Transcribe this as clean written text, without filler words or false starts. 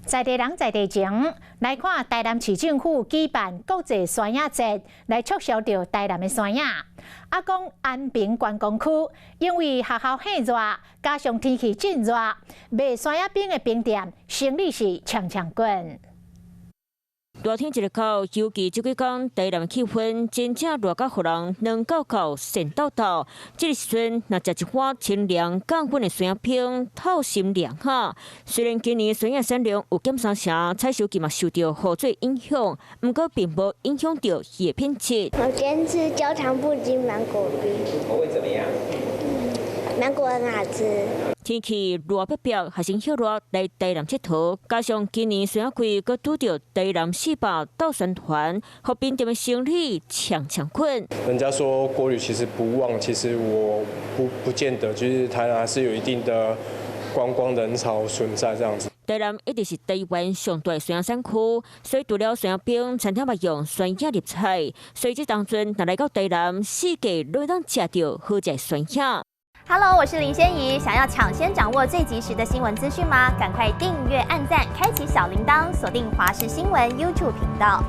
在地人在地情，来看台南市政府举办国际山野节，来促销着台南的山野。阿公安平观光区，因为学校很热，加上天气真热，卖山野冰的冰店生意是强强滚。 热天一日到，尤其这几天台南的气温真正热到互人软到到、神到到。这个时阵，若食一碗清凉降温的山野冰，透心凉哈。虽然今年山野产量有减三成，采收期嘛受到雨水影响，不过并无影响到伊的品质。我今天吃焦糖布丁芒果冰，口味怎么样？芒果很好吃。 天气热逼逼，学生休热来台南佚佗，加上今年山野季，佮拄着台南400到宣传，和冰店的生意强滚。人家说国旅其实不旺，其实我不见得，就是台南还是有一定的观光人潮存在这样子。 台南一直是台湾上大山野产区，所以除了山野冰，餐厅嘛用山野入菜，所以这当阵若来到台南，世界都能吃到好食山野。 Hello， 我是林仙怡。想要抢先掌握最及时的新闻资讯吗？赶快订阅、按赞、开启小铃铛，锁定华视新闻 YouTube 频道。